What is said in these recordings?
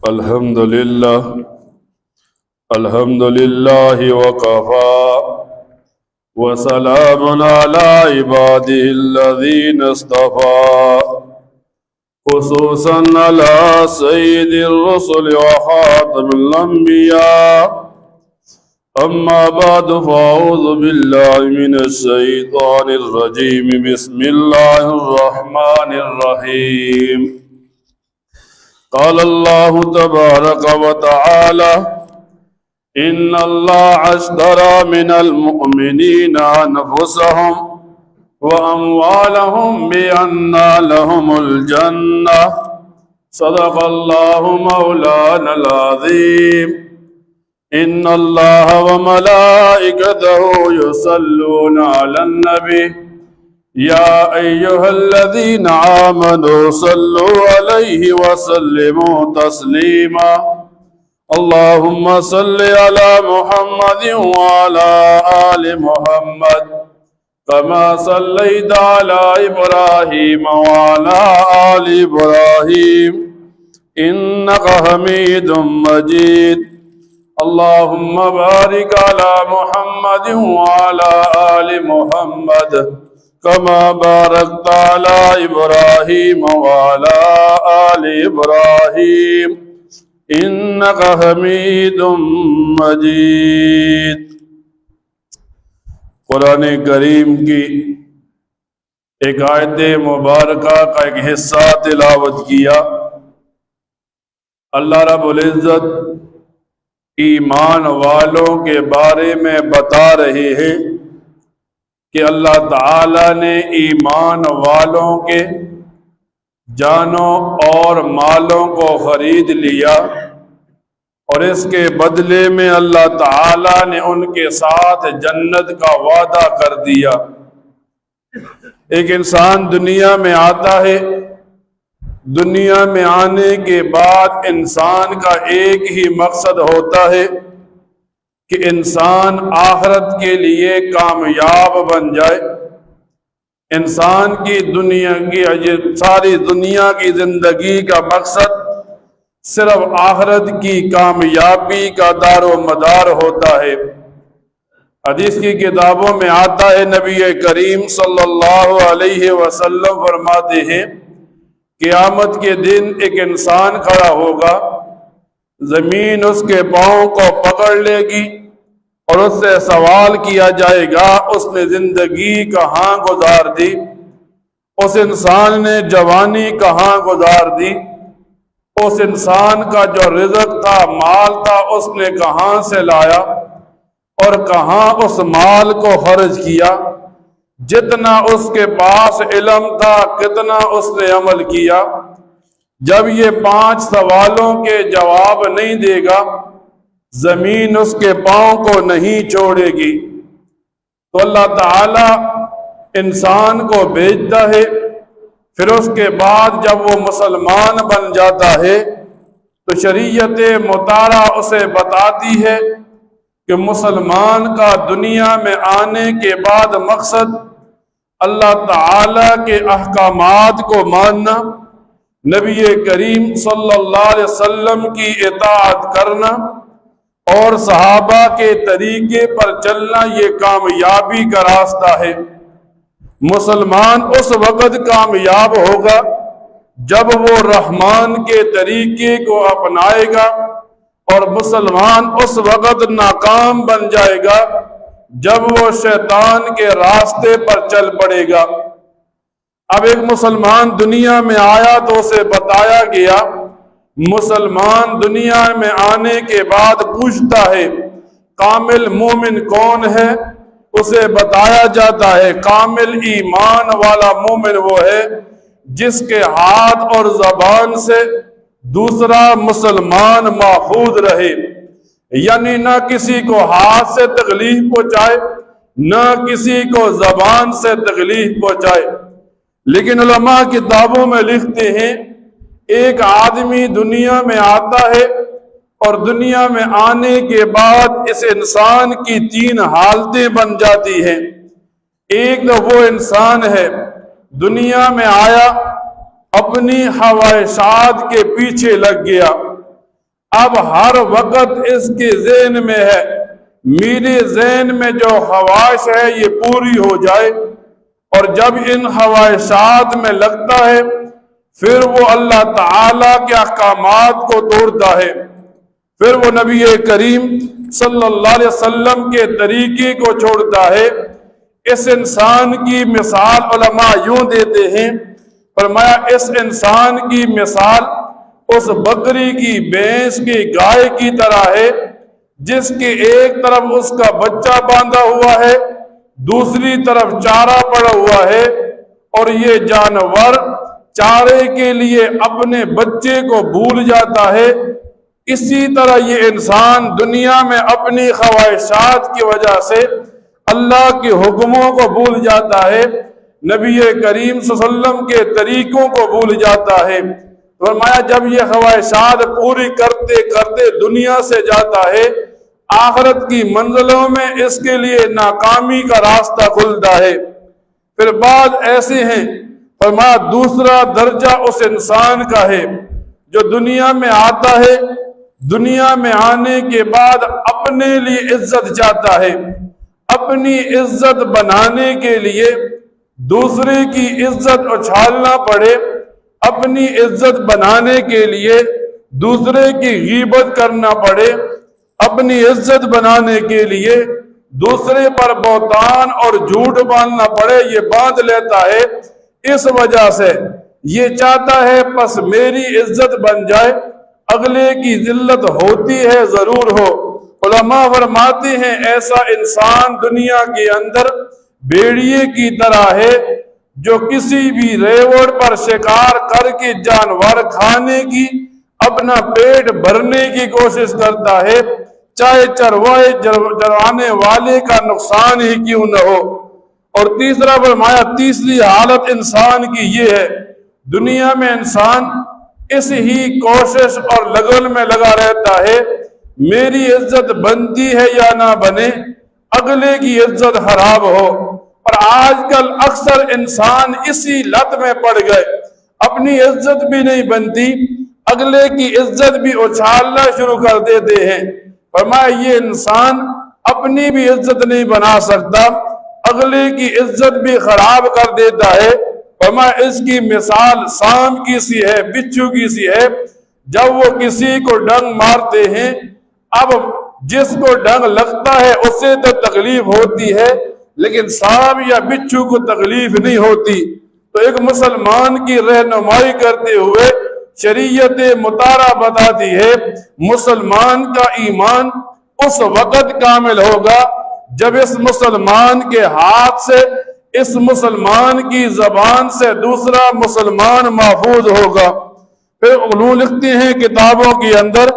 الحمد لله وكفى وسلام على عباده الذين اصطفى خصوصا على سيد الرسل وخاتم الأنبياء. أما بعد فأعوذ بالله من الشيطان الرجيم. بسم الله الرحمن الرحيم. قال الله تبارك وتعالى: إن الله اشترى من المؤمنين أنفسهم وأموالهم بأن لهم الجنة. صدق الله مولانا العظيم. إن الله وملائكته يصلون على النبي يا أيها الذين آمنوا صلوا عليه وسلموا تسليما. اللهم صل على محمد وعلى آل محمد كما صليت على إبراهيم وعلى آل إبراهيم إنك حميد مجيد. اللهم بارك على محمد وعلى آل محمد كما باركت على إبراهيم وعلى آل إبراهيم إنك حميد مجيد. قرآن کریم کی ایک آیت مبارکہ کا ایک حصہ تلاوت کیا. اللہ رب العزت ایمان والوں کے بارے میں بتا رہے ہیں کہ اللہ تعالی نے ایمان والوں کے جانوں اور مالوں کو خرید لیا اور اس کے بدلے میں اللہ تعالی نے ان کے ساتھ جنت کا وعدہ کر دیا. ایک انسان دنیا میں آتا ہے، دنیا میں آنے کے بعد انسان کا ایک ہی مقصد ہوتا ہے کہ انسان آخرت کے لیے کامیاب بن جائے. انسان کی ساری دنیا کی زندگی کا مقصد صرف آخرت کی کامیابی کا دار و مدار ہوتا ہے. حدیث کی کتابوں میں آتا ہے، نبی کریم صلی اللہ علیہ وسلم فرماتے ہیں قیامت کے دن ایک انسان کھڑا ہوگا، زمین اس کے پاؤں کو پکڑ لے گی اور اس سے سوال کیا جائے گا اس نے زندگی کہاں گزار دی، اس انسان نے جوانی کہاں گزار دی، اس انسان کا جو رزق تھا، مال تھا، اس نے کہاں سے لایا اور کہاں اس مال کو خرچ کیا. جتنا اس کے پاس علم تھا کتنا اس نے عمل کیا. جب یہ 5 سوالوں کے جواب نہیں دے گا زمین اس کے پاؤں کو نہیں چھوڑے گی. تو اللہ تعالی انسان کو بھیجتا ہے، پھر اس کے بعد جب وہ مسلمان بن جاتا ہے تو شریعت مطالعہ اسے بتاتی ہے کہ مسلمان کا دنیا میں آنے کے بعد مقصد اللہ تعالی کے احکامات کو ماننا، نبی کریم صلی اللہ علیہ وسلم کی اطاعت کرنا اور صحابہ کے طریقے پر چلنا، یہ کامیابی کا راستہ ہے. مسلمان اس وقت کامیاب ہوگا جب وہ رحمان کے طریقے کو اپنائے گا، اور مسلمان اس وقت ناکام بن جائے گا جب وہ شیطان کے راستے پر چل پڑے گا. اب ایک مسلمان دنیا میں آیا تو اسے بتایا گیا، مسلمان دنیا میں آنے کے بعد پوچھتا ہے کامل مومن کون ہے؟ اسے بتایا جاتا ہے کامل ایمان والا مومن وہ ہے جس کے ہاتھ اور زبان سے دوسرا مسلمان محفوظ رہے، یعنی نہ کسی کو ہاتھ سے تکلیف پہنچائے نہ کسی کو زبان سے تکلیف پہنچائے. لیکن علماء کتابوں میں لکھتے ہیں ایک آدمی دنیا میں آتا ہے اور دنیا میں آنے کے بعد اس انسان کی 3 حالتیں بن جاتی ہیں. ایک تو وہ انسان ہے دنیا میں آیا اپنی خواہشات کے پیچھے لگ گیا، اب ہر وقت اس کے ذہن میں ہے میرے ذہن میں جو خواہش ہے یہ پوری ہو جائے، اور جب ان خواہشات میں لگتا ہے پھر وہ اللہ تعالیٰ کے احکامات کو توڑتا ہے، پھر وہ نبی کریم صلی اللہ علیہ وسلم کے طریقے کو چھوڑتا ہے۔ اس انسان کی مثال علماء یوں دیتے ہیں، فرمایا اس انسان کی مثال اس بکری کی، بھینس کی، گائے کی طرح ہے جس کے ایک طرف اس کا بچہ باندھا ہوا ہے، دوسری طرف چارہ پڑا ہوا ہے، اور یہ جانور چارے کے لیے اپنے بچے کو بھول جاتا ہے۔ اسی طرح یہ انسان دنیا میں اپنی خواہشات کی وجہ سے اللہ کے حکموں کو بھول جاتا ہے، نبی کریم صلی اللہ علیہ وسلم کے طریقوں کو بھول جاتا ہے۔ فرمایا جب یہ خواہشات پوری کرتے کرتے دنیا سے جاتا ہے، آخرت کی منزلوں میں اس کے لیے ناکامی کا راستہ کھلتا ہے۔ پھر بعض ایسے ہیں، فرمایا دوسرا درجہ اس انسان کا ہے جو دنیا میں آتا ہے، دنیا میں آنے کے بعد اپنے لیے عزت چاہتا ہے، اپنی عزت بنانے کے لیے دوسرے کی عزت اچھالنا پڑے، اپنی عزت بنانے کے لیے دوسرے کی غیبت کرنا پڑے، اپنی عزت بنانے کے لیے دوسرے پر بہتان اور جھوٹ باندھنا پڑے، یہ باندھ لیتا ہے۔ اس وجہ سے یہ چاہتا ہے پس میری عزت بن جائے، اگلے کی ذلت ہوتی ہے ضرور ہو۔ علماء فرماتے ہیں ایسا انسان دنیا کے اندر بھیڑیے کی طرح ہے جو کسی بھی ریوڑ پر شکار کر کے جانور کھانے کی، اپنا پیٹ بھرنے کی کوشش کرتا ہے، چاہے چروانے والے کا نقصان ہی کیوں نہ ہو۔ اور تیسرا فرمایا تیسری حالت انسان کی یہ ہے، دنیا میں انسان اس ہی کوشش اور لگن میں لگا رہتا ہے میری عزت بنتی ہے یا نہ بنے، اگلے کی عزت خراب ہو۔ اور آج کل اکثر انسان اسی لت میں پڑ گئے، اپنی عزت بھی نہیں بنتی، اگلے کی عزت بھی اچھالنا شروع کر دیتے ہیں۔ فرمایا یہ انسان اپنی بھی عزت نہیں بنا سکتا، اگلے کی عزت بھی خراب کر دیتا ہے۔ فرمایا اس کی مثال سانپ کی سی ہے، بچھو کی سی ہے، جب وہ کسی کو ڈنگ مارتے ہیں، اب جس کو ڈنگ لگتا ہے اسے تو تکلیف ہوتی ہے لیکن سانپ یا بچھو کو تکلیف نہیں ہوتی۔ تو ایک مسلمان کی رہنمائی کرتے ہوئے شریعت مطالعہ بتاتی ہے مسلمان کا ایمان اس وقت کامل ہوگا جب اس مسلمان کے ہاتھ سے، اس مسلمان کی زبان سے دوسرا مسلمان محفوظ ہوگا۔ پھر علوم لکھتے ہیں کتابوں کے اندر،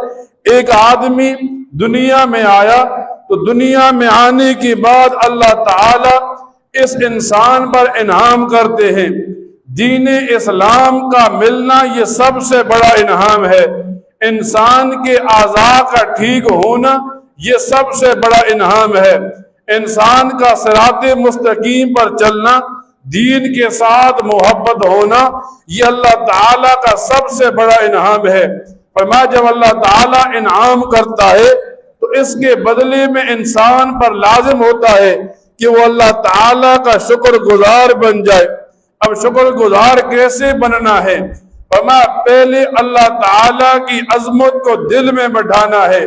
ایک آدمی دنیا میں آیا تو دنیا میں آنے کے بعد اللہ تعالی اس انسان پر انعام کرتے ہیں۔ دین اسلام کا ملنا یہ سب سے بڑا انعام ہے، انسان کے اعضاء کا ٹھیک ہونا یہ سب سے بڑا انعام ہے، انسان کا صراط مستقیم پر چلنا، دین کے ساتھ محبت ہونا، یہ اللہ تعالیٰ کا سب سے بڑا انعام ہے۔ فرمایا جب اللہ تعالیٰ انعام کرتا ہے تو اس کے بدلے میں انسان پر لازم ہوتا ہے کہ وہ اللہ تعالیٰ کا شکر گزار بن جائے۔ اب شکر گزار کیسے بننا ہے؟ فرمایا پہلے اللہ تعالیٰ کی عظمت کو دل میں بٹھانا ہے،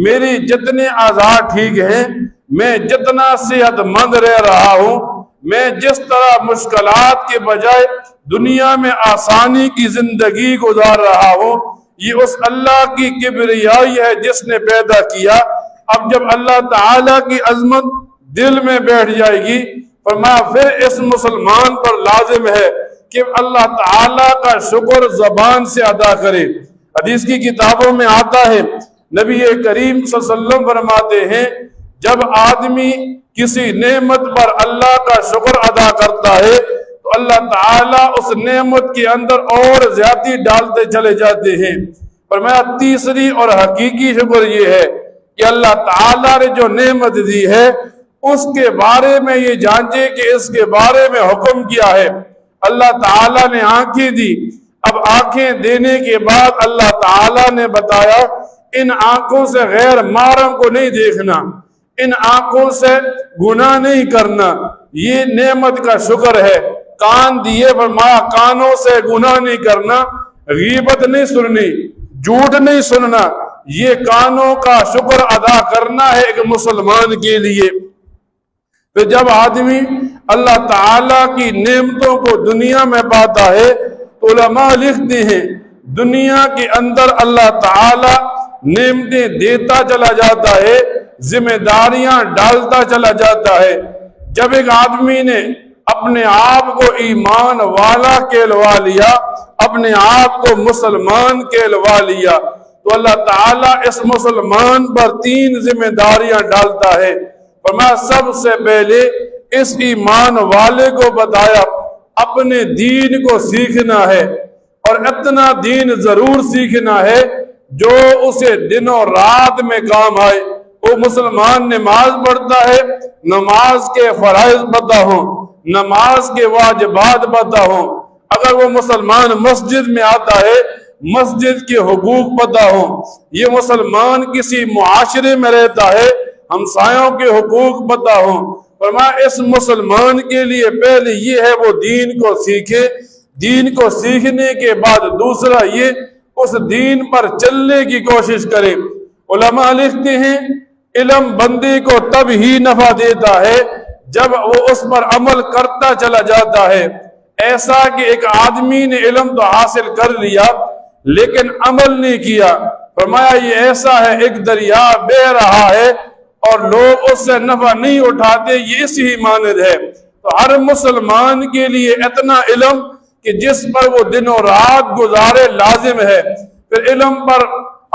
میری جتنے اعضاء ٹھیک ہیں، میں جتنا صحت مند رہ رہا ہوں، میں جس طرح مشکلات کے بجائے دنیا میں آسانی کی زندگی گزار رہا ہوں، یہ اس اللہ کی کبریائی ہے جس نے پیدا کیا۔ اب جب اللہ تعالیٰ کی عظمت دل میں بیٹھ جائے گی، فرمایا پھر اس مسلمان پر لازم ہے کہ اللہ تعالیٰ کا شکر زبان سے ادا کرے۔ حدیث کی کتابوں میں آتا ہے نبی کریم صلی اللہ علیہ وسلم فرماتے ہیں جب آدمی کسی نعمت پر اللہ کا شکر ادا کرتا ہے تو اللہ تعالیٰ اس نعمت کے اندر اور زیادتی ڈالتے چلے جاتے ہیں۔ فرمایا تیسری اور حقیقی شکر یہ ہے کہ اللہ تعالیٰ نے جو نعمت دی ہے اس کے بارے میں یہ جانچے کہ اس کے بارے میں حکم کیا ہے۔ اللہ تعالیٰ نے آنکھیں دی، اب آنکھیں دینے کے بعد اللہ تعالیٰ نے بتایا ان آنکھوں سے غیر محرم کو نہیں دیکھنا، ان آنکھوں سے گناہ نہیں کرنا، یہ نعمت کا شکر ہے۔ کان دیے فرمایا کانوں سے گناہ نہیں کرنا، غیبت نہیں سننی، جھوٹ نہیں سننا، یہ کانوں کا شکر ادا کرنا ہے ایک مسلمان کے لیے۔ پھر جب آدمی اللہ تعالیٰ کی نعمتوں کو دنیا میں پاتا ہے تو علماء لکھتے ہیں دنیا کے اندر اللہ تعالیٰ نعمتیں دیتا چلا جاتا ہے، ذمہ داریاں ڈالتا چلا جاتا ہے۔ جب ایک آدمی نے اپنے آپ کو ایمان والا کہلوا لیا، اپنے آپ کو مسلمان کہلوا لیا، تو اللہ تعالیٰ اس مسلمان پر 3 ذمہ داریاں ڈالتا ہے۔ فرمایا سب سے پہلے اس ایمان والے کو بتایا اپنے دین کو سیکھنا ہے، اور اتنا دین ضرور سیکھنا ہے جو اسے دن و رات میں کام آئے۔ وہ مسلمان نماز پڑھتا ہے، نماز کے فرائض پتہ ہوں، نماز کے واجبات پتہ ہوں۔ اگر وہ مسلمان مسجد میں آتا ہے، مسجد کے حقوق پتہ ہوں۔ یہ مسلمان کسی معاشرے میں رہتا ہے، ہمسایوں کے حقوق پتہ ہوں۔ فرمایا اس مسلمان کے لیے پہلے یہ ہے وہ دین کو سیکھے، دین کو سیکھنے کے بعد دوسرا یہ اس دین پر چلنے کی کوشش کرے۔ علماء لکھتے ہیں علم بندے کو تب ہی نفع دیتا ہے جب وہ اس پر عمل کرتا چلا جاتا ہے۔ ایسا کہ ایک آدمی نے علم تو حاصل کر لیا لیکن عمل نہیں کیا، فرمایا یہ ایسا ہے ایک دریا بہہ رہا ہے اور لوگ اس سے نفع نہیں اٹھاتے، یہ اسی مانند ہے۔ تو ہر مسلمان کے لیے اتنا علم کہ جس پر وہ دن و رات گزارے لازم ہے، پھر علم پر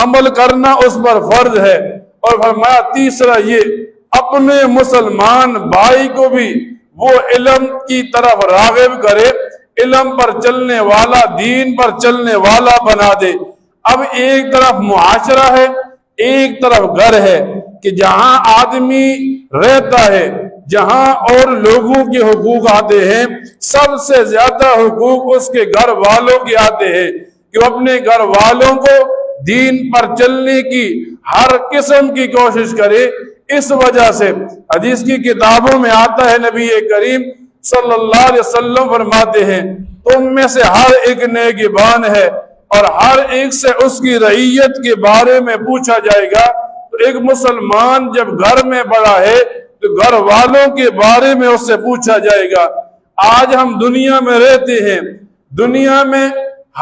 عمل کرنا اس پر فرض ہے۔ اور فرمایا تیسرا یہ اپنے مسلمان بھائی کو بھی وہ علم کی طرف راغب کرے، علم پر چلنے والا، دین پر چلنے والا بنا دے۔ اب ایک طرف معاشرہ ہے، ایک طرف گھر ہے کہ جہاں آدمی رہتا ہے، جہاں اور لوگوں کے حقوق آتے ہیں، سب سے زیادہ حقوق اس کے گھر والوں کے آتے ہیں کہ وہ اپنے گھر والوں کو دین پر چلنے کی ہر قسم کی کوشش کرے۔ اس وجہ سے حدیث کی کتابوں میں آتا ہے نبی کریم صلی اللہ علیہ وسلم فرماتے ہیں تم میں سے ہر ایک نگہبان ہے اور ہر ایک سے اس کی رعیت کے بارے میں پوچھا جائے گا۔ تو ایک مسلمان جب گھر میں بڑا ہے تو گھر والوں کے بارے میں اس سے پوچھا جائے گا۔ آج ہم دنیا میں رہتے ہیں، دنیا میں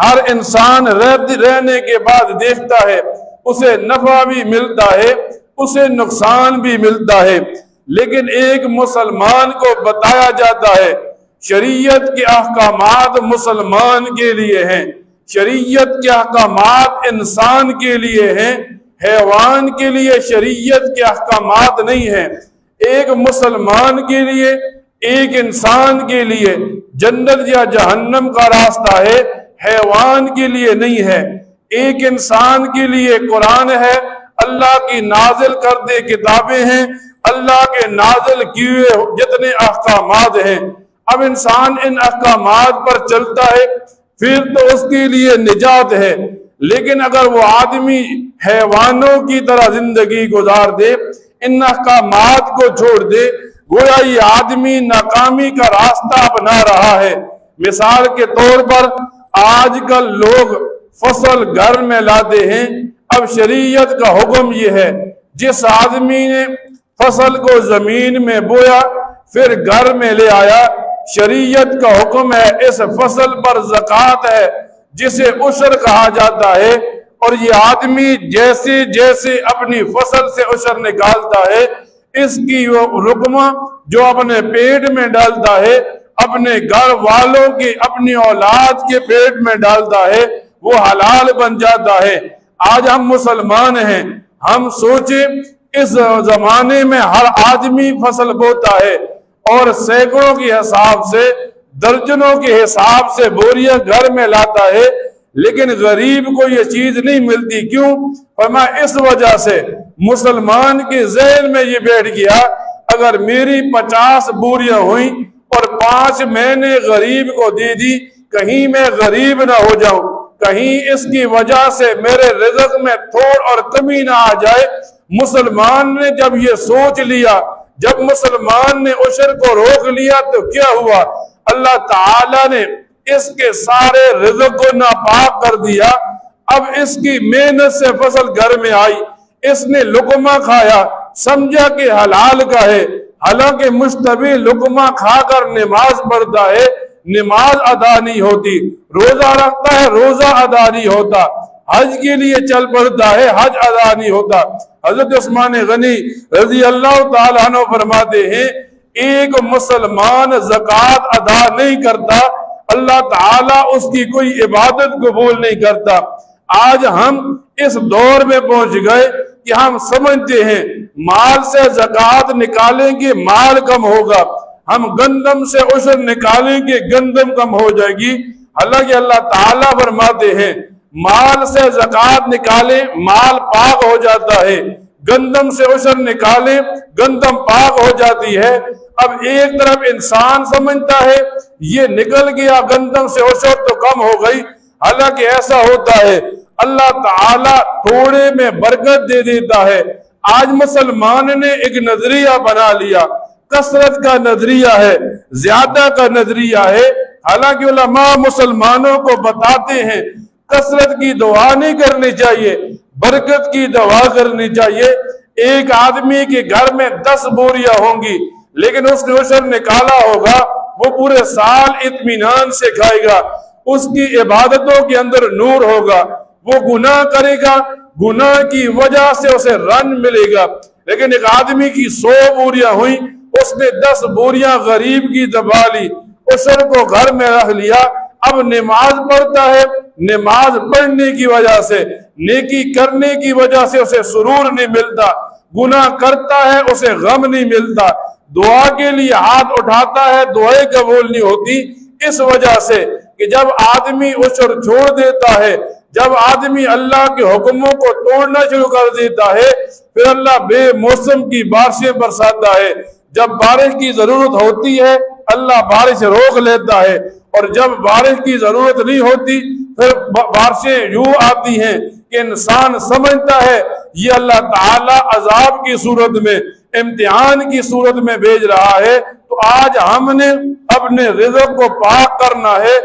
ہر انسان رہنے کے بعد دیکھتا ہے اسے نفع بھی ملتا ہے، اسے نقصان بھی ملتا ہے، لیکن ایک مسلمان کو بتایا جاتا ہے شریعت کے احکامات مسلمان کے لیے ہیں، شریعت کے احکامات انسان کے لیے ہیں، حیوان کے لیے شریعت کے احکامات نہیں ہیں۔ ایک مسلمان کے لیے، ایک انسان کے لیے جنت یا جہنم کا راستہ ہے، حیوان کے لیے نہیں ہے۔ ایک انسان کے لیے قرآن ہے، اللہ کی نازل کردہ کتابیں ہیں، اللہ کے نازل کیے جتنے احکامات ہیں۔ اب انسان ان احکامات پر چلتا ہے پھر تو اس کے لیے نجات ہے، لیکن اگر وہ آدمی حیوانوں کی طرح زندگی گزار دے، ان احکامات کو چھوڑ دے، گویا یہ آدمی ناکامی کا راستہ اپنا رہا ہے۔ مثال کے طور پر آج کل لوگ فصل گھر میں لاتے ہیں، اب شریعت کا حکم یہ ہے جس آدمی نے فصل کو زمین میں بویا پھر گھر میں لے آیا، شریعت کا حکم ہے اس فصل پر زکوٰۃ ہے جسے عشر کہا جاتا ہے، اور یہ آدمی جیسے جیسے اپنی فصل سے عشر نکالتا ہے اس کی وہ رقمہ جو اپنے پیٹ میں ڈالتا ہے، اپنے گھر والوں کے، اپنی اولاد کے پیٹ میں ڈالتا ہے، وہ حلال بن جاتا ہے۔ آج ہم مسلمان ہیں، ہم سوچیں اس زمانے میں ہر آدمی فصل بوتا ہے اور سینکڑوں کے حساب سے، درجنوں کے حساب سے بوریاں گھر میں لاتا ہے، لیکن غریب کو یہ چیز نہیں ملتی۔ کیوں؟ فرمایا اس وجہ سے مسلمان کے ذہن میں یہ بیٹھ گیا اگر میری 50 بوریاں ہوئیں اور 5 میں نے غریب کو دے دی، کہیں میں غریب نہ ہو جاؤں، کہیں اس کی وجہ سے میرے رزق میں تھوڑ اور کمی نہ آ جائے۔ مسلمان نے جب یہ سوچ لیا، جب مسلمان نے عشر کو روک لیا تو کیا ہوا؟ اللہ تعالیٰ نے اس کے سارے رزق کو ناپاک کر دیا۔ اب اس کی محنت سے فصل گھر میں آئی، اس نے لقمہ کھایا، سمجھا کہ حلال کا ہے، حالانکہ مشتبہ لقمہ کھا کر نماز پڑھتا ہے، نماز ادا نہیں ہوتی، روزہ رکھتا ہے، روزہ ادا نہیں ہوتا، حج کے لیے چل پڑتا ہے، حج ادا نہیں ہوتا۔ حضرت عثمان غنی رضی اللہ تعالیٰ عنہ فرماتے ہیں ایک مسلمان زکوٰۃ ادا نہیں کرتا، اللہ تعالیٰ اس کی کوئی عبادت قبول نہیں کرتا۔ آج ہم اس دور میں پہنچ گئے کہ ہم سمجھتے ہیں مال سے زکوٰۃ نکالیں گے مال کم ہوگا، ہم گندم سے عشر نکالیں گے گندم کم ہو جائے گی، حالانکہ اللہ تعالیٰ فرماتے ہیں مال سے زکوٰۃ نکالیں مال پاک ہو جاتا ہے، گندم سے عشر نکالیں گندم پاک ہو جاتی ہے۔ اب ایک طرف انسان سمجھتا ہے یہ نکل گیا گندم سے عشر تو کم ہو گئی، حالانکہ ایسا ہوتا ہے اللہ تعالیٰ تھوڑے میں برکت دے دیتا ہے۔ آج مسلمان نے ایک نظریہ بنا لیا، کثرت کا نظریہ ہے، زیادہ کا نظریہ ہے، حالانکہ علماء مسلمانوں کو بتاتے ہیں کثرت کی دعا نہیں کرنی چاہیے، برکت کی دعا کرنی چاہیے۔ ایک آدمی کے گھر میں 10 بوریاں ہوں گی لیکن اس نے عشر نکالا ہوگا، وہ پورے سال اطمینان سے کھائے گا، اس کی عبادتوں کے اندر نور ہوگا، وہ گناہ کرے گا، گناہ کی وجہ سے اسے رن ملے گا۔ لیکن ایک آدمی کی 100 بوریاں ہوئیں، اس نے 10 بوریاں غریب کی دبا لی، عشر کو گھر میں رکھ لیا، اب نماز پڑھتا ہے، نماز پڑھنے کی وجہ سے، نیکی کرنے کی وجہ سے اسے سرور نہیں ملتا، گناہ کرتا ہے اسے غم نہیں ملتا، دعا کے لیے ہاتھ اٹھاتا ہے دعائیں قبول نہیں ہوتی، اس وجہ سے کہ جب آدمی عشر چھوڑ دیتا ہے، جب آدمی اللہ کے حکموں کو توڑنا شروع کر دیتا ہے، پھر اللہ بے موسم کی بارشیں برساتا ہے۔ جب بارش کی ضرورت ہوتی ہے اللہ بارش روک لیتا ہے، اور جب بارش کی ضرورت نہیں ہوتی پھر بارشیں یوں آتی ہیں کہ انسان سمجھتا ہے یہ اللہ تعالیٰ عذاب کی صورت میں، امتحان کی صورت میں بھیج رہا ہے۔ تو آج ہم نے اپنے رزق کو پاک کرنا ہے۔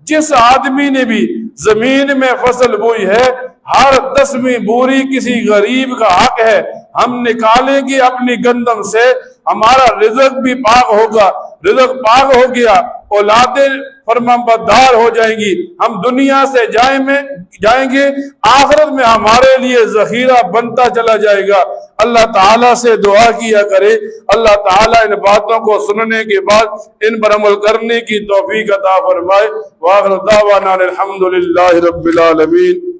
جس آدمی نے بھی زمین میں فصل بوئی ہے، ہر 10ویں بوری کسی غریب کا حق ہے، ہم نکالیں گے اپنی گندم سے، ہمارا رزق بھی پاک ہوگا، رزق پاک ہو گیا، اولادیں فرمانبردار ہو جائیں گی، ہم دنیا سے جائیں گے، آخرت میں ہمارے لیے ذخیرہ بنتا چلا جائے گا۔ اللہ تعالیٰ سے دعا کیا کرے اللہ تعالیٰ ان باتوں کو سننے کے بعد ان پر عمل کرنے کی توفیق عطا فرمائے۔ وآخر دعوانا الحمدللہ رب العالمین۔